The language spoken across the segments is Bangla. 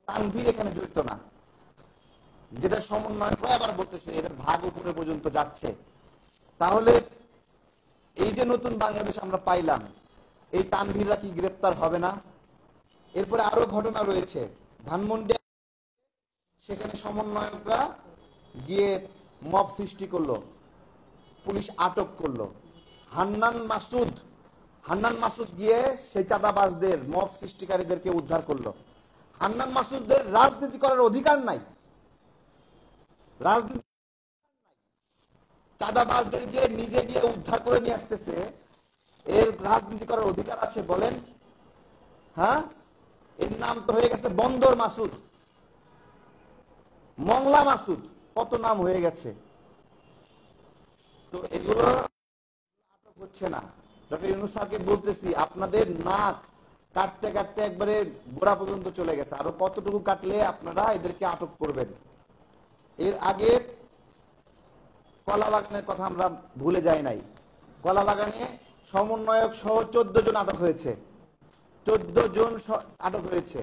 তানভীর এখানে জড়িত না, যেটা সমন্বয়করা আবার বলতেছে এদের ভাগ উপরে পর্যন্ত যাচ্ছে। তাহলে এই যে নতুন বাংলাদেশ আমরা পাইলাম, এই তানভীররা কি গ্রেপ্তার হবে না? এরপরে আরো ঘটনা রয়েছে। ধানমন্ডি, সেখানে সমন্বয়করা গিয়ে মব সৃষ্টি করলো, পুলিশ আটক করলো। হান্নান মাসুদ গিয়ে সেই চাঁদাবাজদের, মব সৃষ্টিকারীদেরকে উদ্ধার করলো। হান্নান মাসুদদের রাজনীতি করার অধিকার নাই। রাজনীতি চাঁদাবাজদের গিয়ে নিজে গিয়ে উদ্ধার করে নিয়ে আসতেছে, এর রাজনীতি করার অধিকার আছে বলেন? হ্যাঁ, এর নাম তো হয়ে গেছে বন্দর মাসুদ, মংলা মাসুদ, কত নাম হয়ে গেছে। তো এগুলো আটক হচ্ছে না। ডক্টর ইউনূস স্যারকে বলতেছি, আপনাদের নাক কাটতে কাটতে একবারে গোড়া পর্যন্ত চলে গেছে, আরো কতটুকু কাটলে আপনারা এদেরকে আটক করবেন? এর আগে কলাবাগানের কথা আমরা ভুলে যাই নাই। কলাবাগানে সমন্বয়ক সহ 14 জন আটক হয়েছে, 14 জন আটক হয়েছে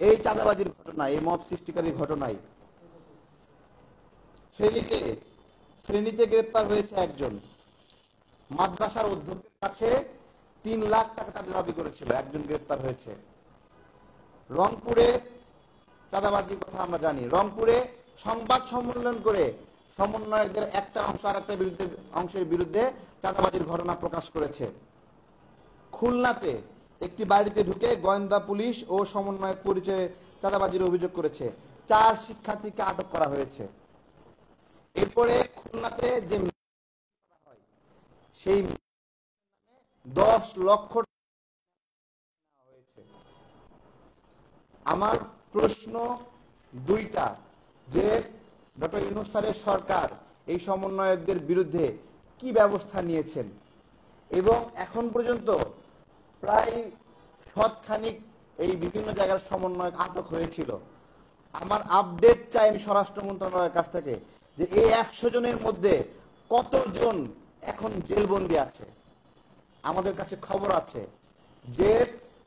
এই চাঁদাবাজির ঘটনায়, এই মব সৃষ্টিকারীর ঘটনায়। ফেনীতে গ্রেপ্তার হয়েছে একজন, মাদ্রাসার অধ্যক্ষের কাছে 3 লাখ টাকা চাঁদা দাবি করেছিল, একজন গ্রেপ্তার হয়েছে। রংপুরে চাঁদাবাজির কথা আমরা জানি। রংপুরে সংবাদ সম্মেলন করে সমন্বয়কদের একটা অংশ আর একটা অংশের বিরুদ্ধে চাঁদাবাজির ঘটনা প্রকাশ করেছে। খুলনাতে একটি বাড়িতে ঢুকে গোয়েন্দা পুলিশ ও সমন্বয়ক পরিচয়ে চাঁদাবাজির অভিযোগ করেছে, 4 শিক্ষার্থীকে আটক করা হয়েছে। এরপরে খুলনাতে যে হয়, সেই 10 লক্ষ টাকা হয়েছে। আমার প্রশ্ন দুইটা, যে ডক্টর ইউনূস স্যারের সরকার এই সমন্বয়কদের বিরুদ্ধে কি ব্যবস্থা নিয়েছেন, এবং এখন পর্যন্ত প্রায় শতখানিক এই বিভিন্ন জায়গার সমন্বয়ক আটক হয়েছিল। আমার আপডেট চাই আমি স্বরাষ্ট্র মন্ত্রণালয়ের কাছ থেকে, যে এই 100 জনের মধ্যে কতজন এখন জেলবন্দি আছে। আমাদের কাছে খবর আছে যে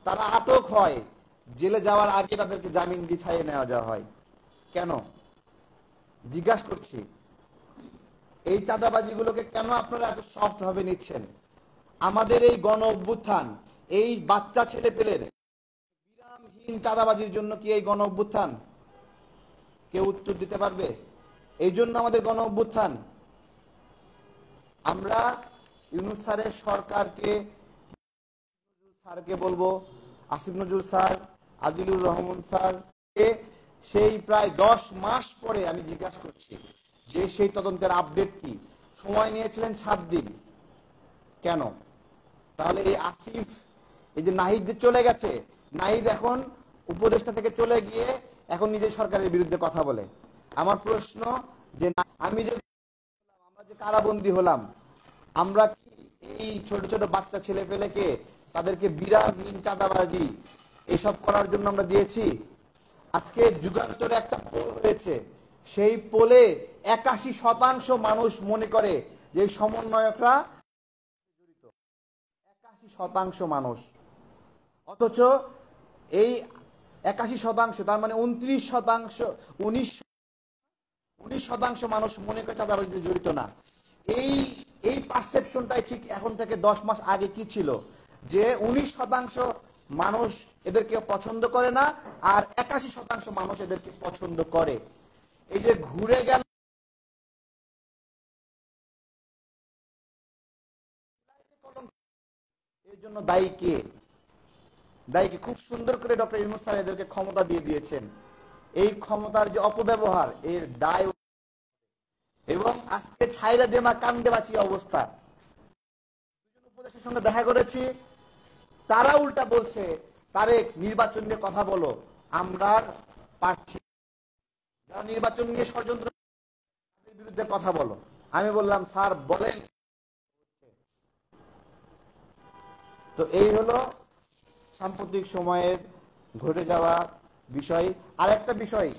তারা আটক হয়, জেলে যাওয়ার আগে তাদেরকে জামিন দিয়ে ছাড়িয়ে নেওয়া যাওয়া হয়। কেন জিজ্ঞাসা করছি? এই চাঁদাবাজিগুলোকে কেন আপনারা এত সফট ভাবে নিচ্ছেন? আমাদের এই গণ অভ্যুত্থান, এই বাচ্চা ছেলে পেলের বিরামহীন চাঁদাবাজির জন্য কি এই গণ অভ্যুত্থান? কেউ উত্তর দিতে পারবে? এই জন্য আমাদের গণ অভ্যুত্থান। আমরা ইউনূস স্যারের স্যারকে বলবো, আসিফ নজরুল স্যার, আদিলুর রহমান স্যার, সেই প্রায় 10 মাস পরে আমি জিজ্ঞাসা করছি যে সেই তদন্তের আপডেট কি? সময় নিয়েছিলেন 7 দিন, কেন? তাহলে এই আসিফ, এই যে নাহিদ চলে গেছে, নাহিদ এখন উপদেষ্টা থেকে চলে গিয়ে এখন নিজের সরকারের বিরুদ্ধে কথা বলে। আমার প্রশ্ন, যে আমরা যে কারাবন্দী হলাম, আমরা কি এই ছোট ছোট বাচ্চা ছেলে পেলেকে তাদেরকে বিরামহীন চাঁদাবাজি এসব করার জন্য আমরা দিয়েছি? আজকে যুগান্তরে একটা পোল হয়েছে, সেই পোলে 81% মানুষ মনে করে যে সমন্বয়করা জড়িত। 81% মানুষ, অথচ এই 81%, তার মানে 19% মানুষ মনে করে চাঁদাবাজিতে জড়িত না। এই পারসেপশনটাই ঠিক এখন থেকে 10 মাস আগে কি ছিল, যে 19% মানুষ এদেরকে পছন্দ করে না, আর 81% মানুষ এদেরকে পছন্দ করে। এই যে ঘুরে গেল, এর জন্য দায়ী কে? খুব সুন্দর করে ডক্টর ইউনূস স্যার এদেরকে ক্ষমতা দিয়ে দিয়েছেন। এই ক্ষমতার যে অপব্যবহার, এর দায়, এবং আজকে ছাইরা দেমা কান্দে বাঁচি অবস্থা। দুজন উপদেষ্টার সঙ্গে দেখা করেছি, তারা উল্টা বলছে তারেক নির্বাচন নিয়ে কথা বলো, আমরা পারছি। যারা নির্বাচন নিয়ে ষড়যন্ত্র, তাদের বিরুদ্ধে কথা বলো। আমি বললাম স্যার বলেন। তো এই হলো সাম্প্রতিক সময়ের ঘটে যাওয়া বিষয়। আর একটা বিষয়,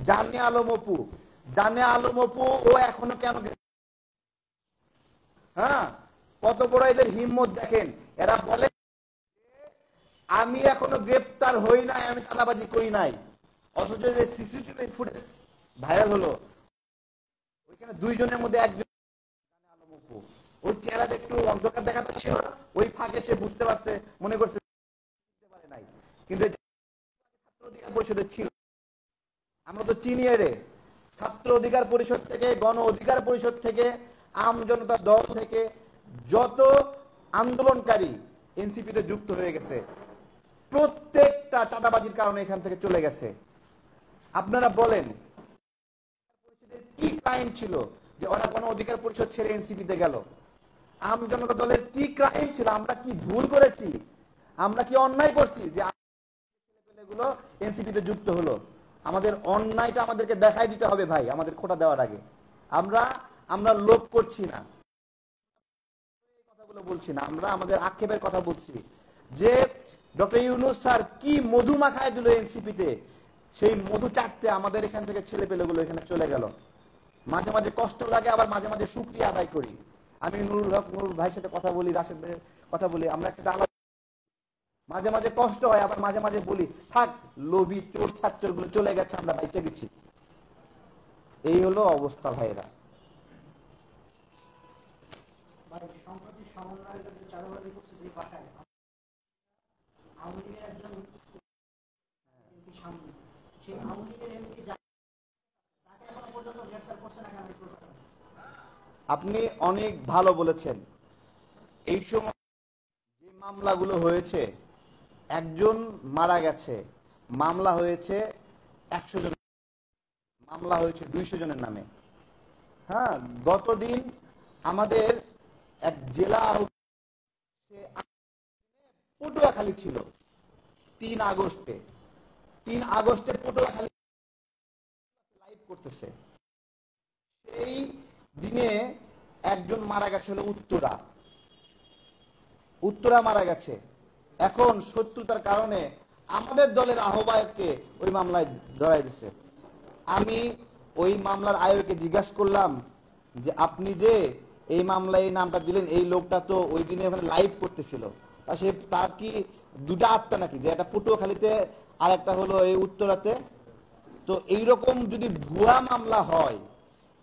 জানে আলম অপু ও এখনো কেন, হ্যাঁ, কত বড় এদের হিম্মত দেখেন। এরা বলে আমি এখনো গ্রেপ্তার হই নাই, আমি চাঁদাবাজি করি নাই, অথচ যে সিসিটিভি ফুটেজ ভাইরাল হলো ওইখানে দুইজনের মধ্যে একজন আলম অপু, ওই চেহারাটা একটু অন্ধকার দেখা যাচ্ছিল, ওই ফাঁকে সে বুঝতে পারছে, মনে করছে পারে নাই, কিন্তু ছাত্র অধিকার পরিষদের ছিল, আমরা তো চিনি রে, ছাত্র অধিকার পরিষদ থেকে, গণ অধিকার পরিষদ থেকে, আম জনতা দল থেকে যত আন্দোলনকারী এনসিপিতে যুক্ত হয়ে গেছে প্রত্যেকটা চাঁদাবাজির কারণে এখান থেকে চলে গেছে। আপনারা বলেন কি ক্রাইম ছিল যে ওরা গণ অধিকার পরিষদ ছেড়ে এনসিপিতে গেল? আম জনতা দলের কি ক্রাইম ছিল? আমরা কি ভুল করেছি? আমরা কি অন্যায় করছি যে ছেলেপেলেগুলো এনসিপিতে যুক্ত হলো? আমাদের অন্যায়টা আমাদেরকে দেখাই দিতে হবে ভাই, আমাদের খোটা দেওয়ার আগে। আমরা লোভ করছি না, কথাগুলো বলছি না, আমরা আমাদের আক্ষেপের কথা বলছি যে ডক্টর ইউনূস স্যার কি মধু মাখায় দিল এনসিপিতে, সেই মধু চাটতে আমাদের এখান থেকে ছেলেপেলেগুলো এখানে চলে গেল। মাঝে মাঝে কষ্ট লাগে, আবার মাঝে মাঝে শুকরিয়া আদায় করি। আমি নুরুল হক নুরুল ভাইয়ের সাথে কথা বলি, রাশেদ ভাইয়ের কথা বলি, আমরা একটা আলাদা, মাঝে মাঝে কষ্ট হয়, আবার মাঝে মাঝে বলি থাক, লোভী চোর ছাত্র গুলো চলে গেছে, আমরা বাইচে গেছি। এই হলো অবস্থা ভাইয়েরা। আপনি অনেক ভালো বলেছেন। এই সময় যে মামলাগুলো হয়েছে, একজন মারা গেছে, মামলা হয়েছে 100 জন, মামলা হয়েছে 200 জনের নামে। হ্যাঁ, গতদিন আমাদের এক জেলা পটুয়াখালী ছিল 3 আগস্টে পটুয়াখালী লাইভ করতেছে। সেই দিনে একজন মারা গেছে হলো উত্তরা মারা গেছে। এখন শত্রুতার কারণে আমাদের দলের আহ্বায়ককে ওই মামলায় ধরাই দিছে। আমি ওই মামলার আয়োগকে জিজ্ঞাসা করলাম যে আপনি যে এই মামলায় এই নামটা দিলেন, এই লোকটা তো ওই দিনে লাইভ করতেছিল, তা সে তার কি দুটা আত্মা নাকি, যে একটা পটুয়াখালীতে আর একটা হলো এই উত্তরাতে? তো এইরকম যদি ভুয়া মামলা হয়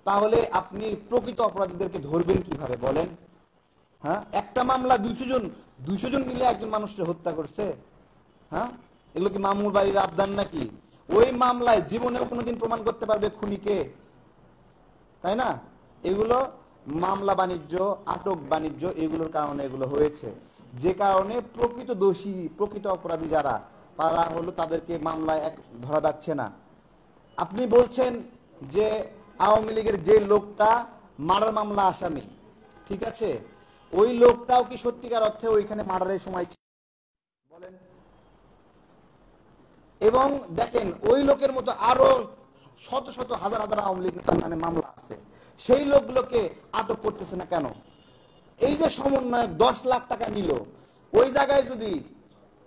তাহলে আপনি প্রকৃত অপরাধীদেরকে ধরবেন কিভাবে বলেন? হ্যাঁ, একটা মামলা 200 জন মিলে একজন মানুষকে হত্যা করছে। হ্যাঁ, এগুলো কি মামুর বাড়ির আবদান নাকি? ওই মামলায় জীবনেও কোনোদিন প্রমাণ করতে পারবে খুনিকে? তাই না? এগুলো মামলা বাণিজ্য, আটক বাণিজ্য, এগুলোর কারণে এগুলো হয়েছে, যে কারণে প্রকৃত দোষী, প্রকৃত অপরাধী যারা, তারা হলো তাদেরকে মামলায় ধরা যাচ্ছে না। আপনি বলছেন যে আওয়ামী লীগের যে লোকটা মার্ডার মামলা আসামি, ঠিক আছে, ওই লোকটাও কি সত্যিকার অর্থে ওইখানে মার্ডারের সময় বলেন? এবং দেখেন ওই লোকের মতো আরো শত শত হাজার হাজার আওয়ামী লীগ নেতার নামে মামলা আছে, সেই লোকগুলোকে আটক করতেছে না কেন? এই যে সমন্বয়ক 10 লাখ টাকা নিল, ওই জায়গায় যদি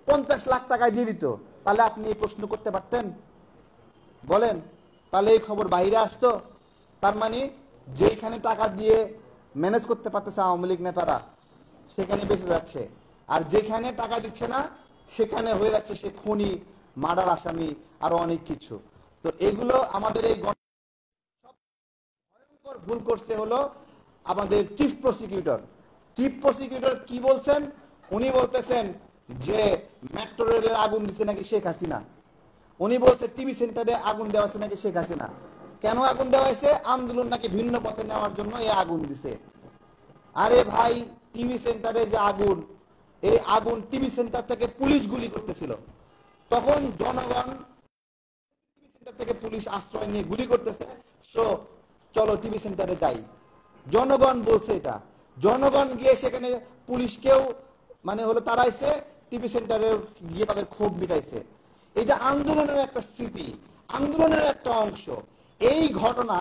50 লাখ টাকা দিয়ে দিত, তাহলে আপনি এই প্রশ্ন করতে পারতেন? বলেন, তাহলে এই খবর বাইরে আসতো? তার মানে যেখানে টাকা দিয়ে ম্যানেজ করতে পারতেছে আওয়ামী লীগ নেতারা, সেখানে বেঁচে যাচ্ছে, আর যেখানে টাকা দিচ্ছে না সেখানে হয়ে যাচ্ছে সে খুনি, মার্ডার আসামি, আরো অনেক কিছু। তো এগুলো আমাদের এই ভয়ঙ্কর ভুল করছে হলো আমাদের চিফ প্রসিকিউটর কি বলছেন? উনি বলতেছেন যে মেট্রো রেলের আগুন দিচ্ছে নাকি শেখ হাসিনা। উনি বলছে টিভি সেন্টারে আগুন দেওয়া হয়েছে নাকি শেখ হাসিনা। কেন আগুন দেওয়া হয়েছে? আন্দোলন নাকি ভিন্ন পথে নেওয়ার জন্য এই আগুন দিছে। আরে ভাই, টিভি সেন্টারে যে আগুন, এই আগুন টিভি সেন্টার থেকে পুলিশ গুলি করতেছিল, তখন জনগণ টিভি সেন্টার থেকে পুলিশ আশ্রয় নিয়ে গুলি করতেছে, সো চলো টিভি সেন্টারে যাই। জনগণ বলছে এটা, জনগণ গিয়ে সেখানে পুলিশকেও মানে হলো তারাইছে, টিভি সেন্টারে গিয়ে তাদের ক্ষোভ মিটাইছে। এটা আন্দোলনের একটা স্মৃতি, আন্দোলনের একটা অংশ। এই ঘটনা,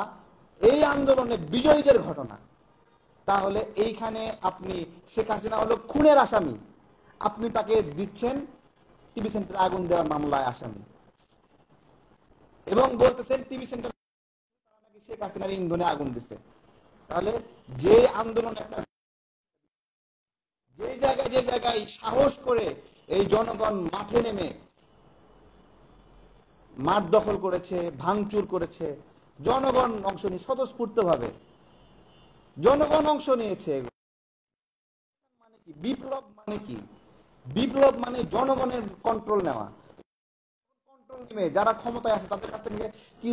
এই আন্দোলনে বিজয়ীদের ঘটনা। তাহলে এইখানে আপনি শেখ হাসিনা হলো খুনের আসামি, আপনি তাকে দিচ্ছেন টিভি সেন্টারে আগুন দেওয়ার মামলায় আসামি, এবং বলতেছেন টিভি সেন্টার নাকি শেখ হাসিনার ইন্ধনে আগুন দিচ্ছে। তাহলে যে আন্দোলন একটা, যে জায়গায় সাহস করে এই জনগণ মাঠে নেমে মাঠ দখল করেছে, ভাঙচুর করেছে, জনগণ অংশ নিয়ে স্বতঃস্ফূর্তভাবে জনগণ অংশ নিয়েছে। মানে কি বিপ্লব? মানে কি বিপ্লব? মানে জনগণের কন্ট্রোল নেওয়া। কন্ট্রোল নিয়ে যারা ক্ষমতায় আছে তাদের কাছ থেকে কি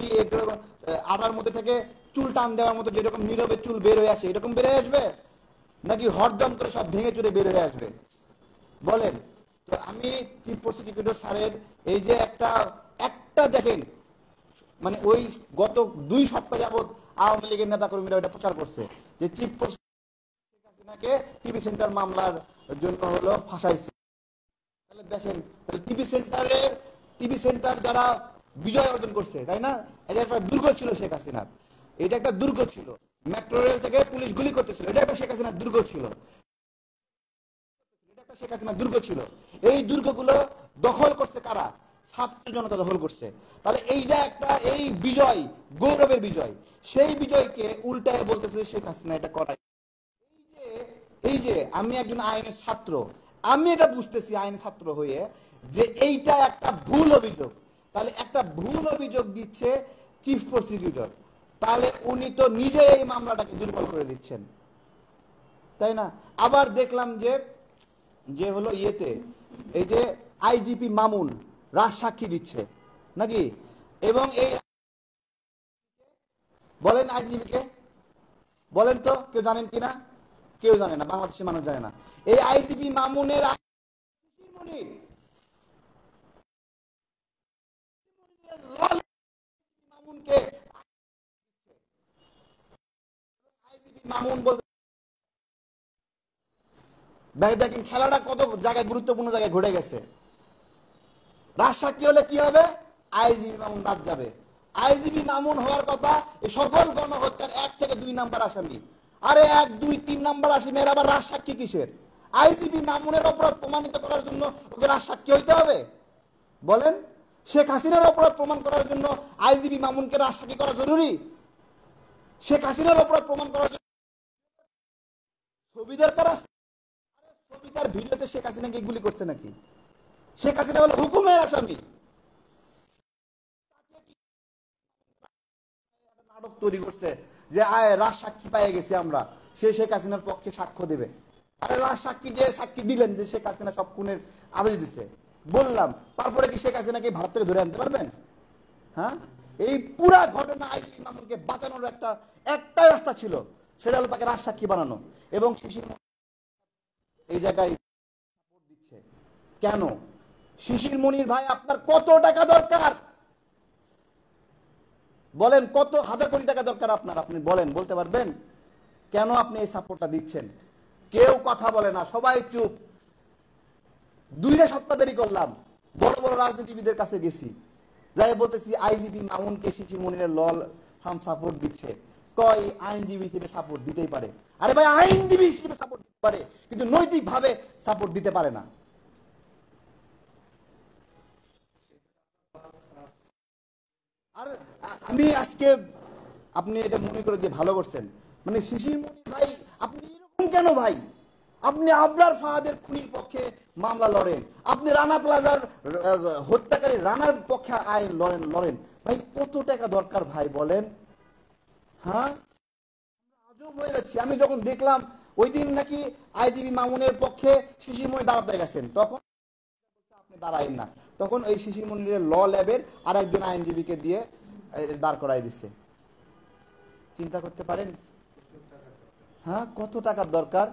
আটার মধ্যে থেকে চুল টান দেওয়ার মতো যেরকম নীরবে চুল বের হয়ে আসে এরকম বের হয়ে আসবে, নাকি হরদম করে সব ভেঙে চুরে বের হয়ে আসবে? বলেন তো। আমি চিফ প্রসিকিউটর স্যারের এই যে একটা দেখেন, মানে ওই গত 2 সপ্তাহ যাবৎ আওয়ামী লীগের নেতা কর্মীরা ওইটা প্রচার করছে যে চিফ হাসিনাকে টিভি সেন্টার মামলার জন্য হলো ফাঁসাইছে। তাহলে দেখেন, তাহলে টিভি সেন্টার যারা বিজয় অর্জন করছে, তাই না? এটা একটা দুর্গ ছিল শেখ হাসিনার, এটা একটা দুর্গ ছিল। মেট্রো রেল থেকে পুলিশ গুলি করতেছিল, এটা একটা শেখ হাসিনার দুর্গ ছিল, এটা একটা শেখ হাসিনার দুর্গ ছিল। এই দুর্গগুলো দখল করছে কারা? ছাত্র জনতা দখল করছে। তাহলে এইটা একটা, এই বিজয় গৌরবের বিজয়, সেই বিজয়কে উল্টায় বলতেছে শেখ হাসিনা এটা করাই। এই যে আমি একজন আইনের ছাত্র, আমি এটা বুঝতেছি আইনের ছাত্র হয়ে যে এইটা একটা ভুল অভিযোগ। তাহলে একটা ভুল অভিযোগ দিচ্ছে চিফ প্রসিকিউটর, তাহলে উনি তো নিজে এই মামলাটাকে দুর্বল করে দিচ্ছেন, তাই না? আবার দেখলাম যে হলো ইয়েতে এই যে আইজিপি মামুন রাজসাক্ষী দিচ্ছে নাকি, এবং এই বলেন আইজিপি কে বলেন তো, কেউ জানেন কিনা? কেউ জানে না, বাংলাদেশের মানুষ জানে না। এই আইজিপি মামুনের মামুনকে আইজিপি মামুন বলতে দেখেন খেলাটা কত জায়গায় গুরুত্বপূর্ণ জায়গায় ঘটে গেছে। রাজসাক্ষী হলে কি হবে? আইজিপি মামুন বাদ যাবে। আইজিপি মামুন হওয়ার কথা এই সকল গণহত্যার 1 থেকে 2 নাম্বার আসামি। আরে 1, 2, 3 নাম্বার আসামির আবার রাজসাক্ষী কিসের? আইজিপি মামুনের অপরাধ প্রমাণিত করার জন্য ওকে রাজসাক্ষী হইতে হবে? বলেন, শেখ হাসিনার অপরাধ প্রমাণ করার জন্য আইজিপি মামুনকে রাজসাক্ষী করা জরুরি? শেখ হাসিনার অপরাধ প্রমাণ করার জন্য ছবি দরকার আছে? ছবি তার ভিডিওতে শেখ হাসিনাকে গুলি করছে নাকি? শেখ হাসিনা হলো হুকুমের আসামি। নাটক তৈরি করছে যে রাজ সাক্ষী পেয়ে গেছি আমরা, সে শেখ হাসিনার পক্ষে সাক্ষ্য দেবে। আরে রাজ সাক্ষী দিয়ে সাক্ষী দিলেন যে শেখ হাসিনা সব খুনের আদেশ দিচ্ছে, বললাম, তারপরে কি শেখ হাসিনাকে ভারত থেকে ধরে আনতে পারবেন? হ্যাঁ, এই পুরা ঘটনা আইজিপি মামুনকে বাঁচানোর একটাই রাস্তা ছিল, সেটা হলো তাকে রাজ সাক্ষী বানানো। এবং শিশির এই জায়গায় দিচ্ছে কেন? শিশির মনির ভাই, আপনার কত টাকা দরকার বলেন? কত হাজার কোটি টাকা দরকার আপনার? আপনি বলেন, বলতে পারবেন কেন আপনি এই সাপোর্টটা দিচ্ছেন? কেউ কথা বলে না, সবাই চুপ। 2 সপ্তাহ দেরি করলাম, বড় বড় রাজনীতিবিদের কাছে গেছি, যাই বলতেছি আইজিপি মামুনকে শিশির মনিরের লল ফার্ম সাপোর্ট দিচ্ছে। কয় আইনজীবী হিসেবে সাপোর্ট দিতেই পারে। আরে ভাই, আইনজীবী হিসেবে সাপোর্ট দিতে পারে, কিন্তু নৈতিকভাবে সাপোর্ট দিতে পারে না। আর আমি আজকে, আপনি এটা মনে করে দিয়ে ভালো করছেন, মানে শিশির মনির ভাই আপনি এরকম কেন ভাই? আপনি আবরার ফাহাদের খুনির পক্ষে মামলা লড়েন, আপনি রানা প্লাজার হত্যাকারী রানার পক্ষে আইন লড়েন ভাই, কত টাকা দরকার ভাই বলেন? হ্যাঁ, আজব হয়ে যাচ্ছে। আমি যখন দেখলাম ওই দিন নাকি আইজিপি মামুনের পক্ষে শিশির মনির দাঁড়াতে গেছেন, তখন আপনি দাঁড়াইন না, তখন ওই শিশির মনিরের ল ল্যাবের আর একজন আইনজীবীকে দিয়ে দাঁড় করাই দিচ্ছে। চিন্তা করতে পারেন? হ্যাঁ, কত টাকার দরকার?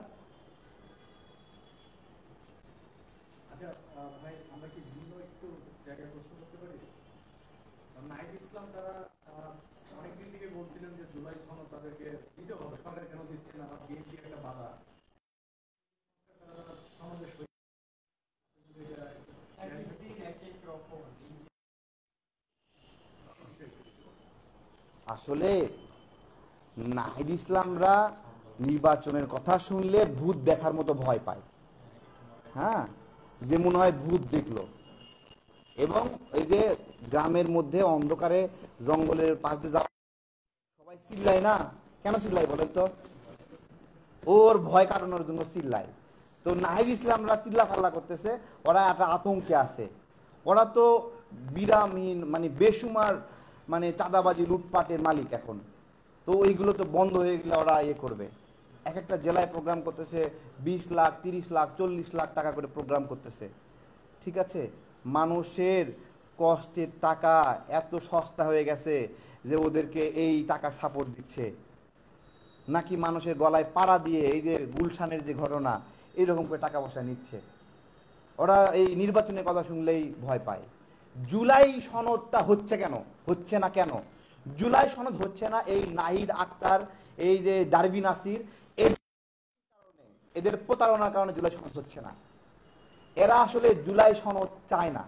আসলে নাহিদ ইসলামরা নির্বাচনের কথা শুনলে ভূত দেখার মতো ভয় পায়। হ্যাঁ, যে মনে হয় ভূত দেখলো। এবং এই যে গ্রামের মধ্যে অন্ধকারে জঙ্গলের পাশ দিয়ে যাওয়া, সবাই চিল্লায় না, কেন চিল্লায় বলেন তো? ওর ভয় কাটানোর জন্য চিল্লায়। তো নাহিদ ইসলামরা চিল্লাফাল্লা করতেছে, ওরা একটা আতঙ্কে আছে। ওরা তো বিরামহীন মানে বেসুমার মানে চাঁদাবাজি লুটপাটের মালিক এখন। তো ওইগুলো তো বন্ধ হয়ে গেলে ওরা ইয়ে করবে। এক একটা জেলায় প্রোগ্রাম করতেছে 20 লাখ 30 লাখ 40 লাখ টাকা করে প্রোগ্রাম করতেছে। ঠিক আছে, মানুষের কষ্টের টাকা এত সস্তা হয়ে গেছে যে ওদেরকে এই টাকা সাপোর্ট দিচ্ছে, নাকি মানুষের গলায় পাড়া দিয়ে এই যে গুলশানের যে ঘটনা এইরকম করে টাকা পয়সা নিচ্ছে। ওরা এই নির্বাচনের কথা শুনলেই ভয় পায়। জুলাই সনদটা হচ্ছে কেন, হচ্ছে না কেন? জুলাই সনদ হচ্ছে না এই নাহিদ আক্তার, এই যে ডারবি নাসির, এদের প্রতারণার কারণে জুলাই সনদ হচ্ছে না। এরা আসলে জুলাই সনদ চায় না।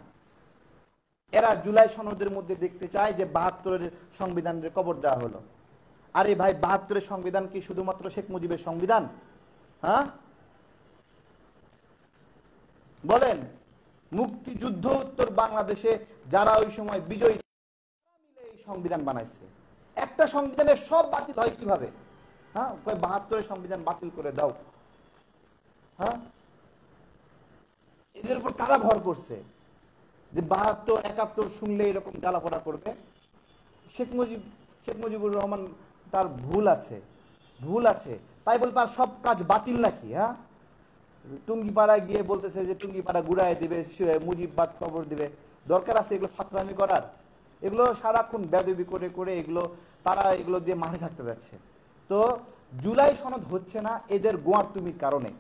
এরা জুলাই সনদের মধ্যে দেখতে চায় যে 72-এর সংবিধানের কবর দেওয়া হলো। আরে ভাই, 72-এর সংবিধান কি শুধুমাত্র শেখ মুজিবের সংবিধান? হ্যাঁ বলেন, মুক্তিযুদ্ধ উত্তর বাংলাদেশে যারা ওই সময় বিজয়ী মিলে এই সংবিধান বানাইছে। একটা সংবিধানের সব বাতিল হয় কিভাবে? হ্যাঁ, 72-এর সংবিধান বাতিল করে দাও। হ্যাঁ, এদের উপর কারা ভর করছে যে 72 71 শুনলে এরকম জ্বালাপোড়া করবে? শেখ মুজিবুর রহমান তার ভুল আছে তাই বলে তার সব কাজ বাতিল নাকি? হ্যাঁ, টুঙ্গিপাড়ায় গিয়ে বলতেছে যে টুঙ্গিপাড়া ঘুরায় দিবে, মুজিববাদ খবর দিবে। দরকার আছে এগুলো ফাতরামি করার? এগুলো সারাক্ষণ বেদবি করে করে তারা এগুলো দিয়ে মাঠে থাকতে যাচ্ছে। তো জুলাই সনদ হচ্ছে না এদের গোয়ার্তুমির কারণে,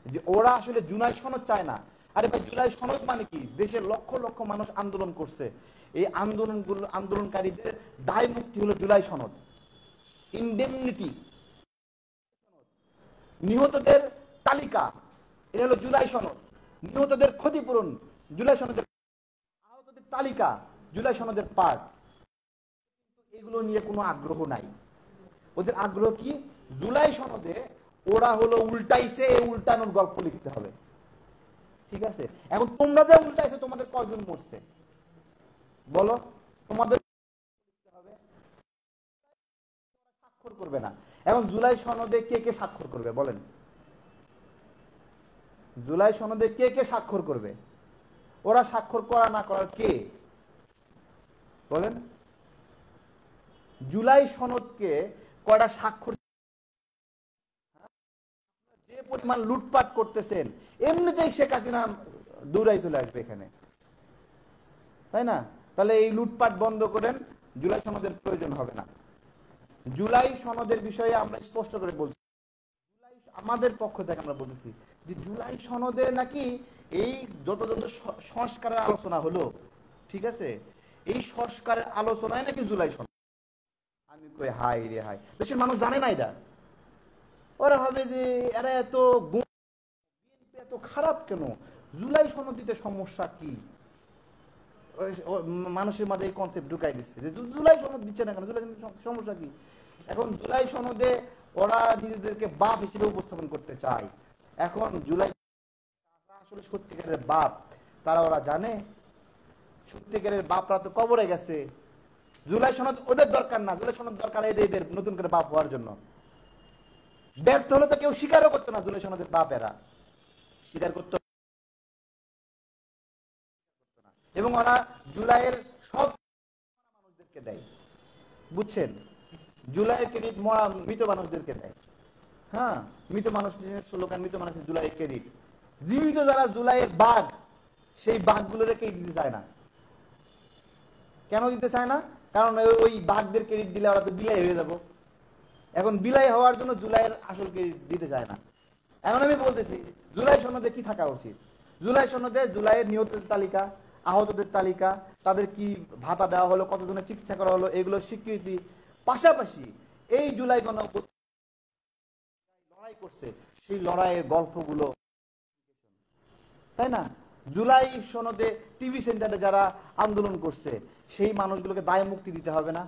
যে ওরা আসলে জুলাই সনদ চায় না। আরে ভাই, জুলাই সনদ মানে কি? দেশের লক্ষ লক্ষ মানুষ আন্দোলন করছে, এই আন্দোলনকারীদের দায় মুক্তি হলো জুলাই সনদ। ইনডেমনিটি, নিহতদের তালিকা, এটা হলো জুলাই সনদ। নিহতদের ক্ষতিপূরণ জুলাই সনদের, আহতদের তালিকা জুলাই সনদের পার্ট। এগুলো নিয়ে কোনো আগ্রহ নাই ওদের। আগ্রহ কি? জুলাই সনদে ওরা হলো উল্টাইছে, এই উল্টানোর গল্প লিখতে হবে। ঠিক আছে, এখন তোমরা যে উল্টাইছো তোমাদের কয়জন মরছে বলো? তোমাদের লিখতে হবে, স্বাক্ষর করবে না। এখন জুলাই সনদে কে কে স্বাক্ষর করবে বলেন? জুলাই সনদে কে কে স্বাক্ষর করবে? ওরা স্বাক্ষর করা না করার কে বলেন? জুলাই সনদকে কয়টা স্বাক্ষর? যে পরিমাণ লুটপাট করতেছেন এমনিতেই শেখ হাসিনা দৌড়াই চলে আসবে এখানে, তাই না? তাহলে এই লুটপাট বন্ধ করেন, জুলাই সনদের প্রয়োজন হবে না। জুলাই সনদের বিষয়ে আমরা স্পষ্ট করে বলছি, আমাদের পক্ষ থেকে আমরা বলতেছি যে জুলাই সনদে নাকি এই যত যত সংস্কারের আলোচনা হলো, ঠিক আছে, এই সংস্কারের আলোচনায় নাকি জুলাই সনদ। আমি কই হাই রে হাই, দেশের মানুষ জানে না এটা। ওরা হবে যে এরা এত খারাপ কেন, জুলাই সনদ দিতে সমস্যা কি? মানুষের মাঝে এই কনসেপ্ট ঢুকাই দিচ্ছে যে জুলাই সনদ দিচ্ছে না কেন, জুলাই সমস্যা কি? এখন জুলাই সনদে ওরা নিজেদেরকে বাপ হিসেবে উপস্থাপন করতে চায়। এখন জুলাই আসলে সত্যিকারের বাপ তারা ওরা জানে? সত্যিকারের বাপরা তো কবরে গেছে। জুলাই সনদ ওদের দরকার না, জুলাই সনদ দরকার এদের নতুন করে বাপ হওয়ার জন্য। ব্যর্থ হলে তো কেউ স্বীকারও করতো না জুলাই সনদের বাপ, এরা স্বীকার করতো না। এবং ওরা জুলাইয়ের সব মানুষদেরকে দেয়, বুঝছেন? জুলাইয়ের ক্রেডিট মরা মৃত মানুষদেরকে দেয়। হ্যাঁ, মৃত মানুষ স্লোগান, মৃত মানুষের জুলাইয়ের ক্রেডিট। জীবিত যারা জুলাইয়ের বাঘ, সেই বাঘগুলো রেখে দিতে চায় না। কেন দিতে চায় না? কারণ ওই বাঘদের ক্রেডিট দিলে ওরা তো বিলাই হয়ে যাব। এখন বিলাই হওয়ার জন্য জুলাইয়ের আসল ক্রেডিট দিতে চায় না। এখন আমি বলতেছি জুলাই সনদে কি থাকা উচিত? জুলাই সনদে জুলাইয়ের নিহতদের তালিকা, আহতদের তালিকা, তাদের কি ভাতা দেওয়া হলো, কতজনের চিকিৎসা করা হলো, এগুলো স্বীকৃতি। পাশাপাশি এই জুলাই গণ লড়াই করছে সেই লড়াইয়ের গল্পগুলো, তাই না? জুলাই সনদে টিভি সেন্টারে যারা আন্দোলন করছে সেই মানুষগুলোকে দায় মুক্তি দিতে হবে না?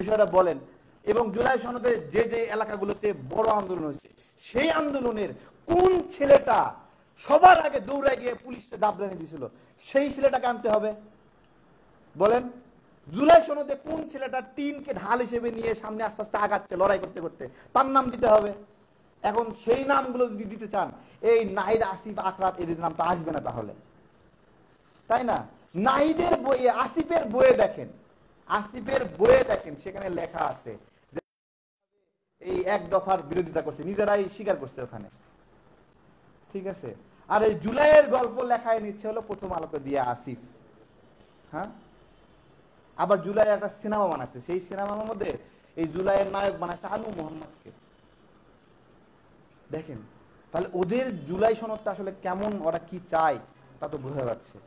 বিষয়টা বলেন। এবং জুলাই সনদে যে যে এলাকাগুলোতে বড় আন্দোলন হয়েছে সেই আন্দোলনের কোন ছেলেটা সবার আগে দৌড়ায় গিয়ে পুলিশকে দাবরানি দিয়েছিল, সেই ছেলেটাকে আনতে হবে বলেন। জুলাই সনদে কোন ছেলেটা টিনকে ঢাল হিসেবে নিয়ে সামনে আস্তে আস্তে আগাচ্ছে লড়াই করতে করতে, তার নাম দিতে হবে। এখন সেই নামগুলো যদি দিতে চান, এই নাহিদ, আসিফ, আকরাত এদের নাম তো আসবে না তাহলে, তাই না? নাহিদের বইয়ে, আসিফের বইয়ে দেখেন, আসিফের বইয়ে দেখেন, সেখানে লেখা আছে যে এই এক দফার বিরোধিতা করছে, নিজেরাই স্বীকার করছে ওখানে, ঠিক আছে? আর এই জুলাইয়ের গল্প লেখায় নিচ্ছে হলো প্রথম আলোকে দিয়ে আসিফ। হ্যাঁ, আবার জুলাইয়ের একটা সিনেমা বানাচ্ছে, সেই সিনেমার মধ্যে এই জুলাইয়ের নায়ক বানাচ্ছে আনু মোহাম্মদকে। দেখেন তাহলে ওদের জুলাই সনদটা আসলে কেমন, ওরা কি চায় তা তো বোঝা যাচ্ছে।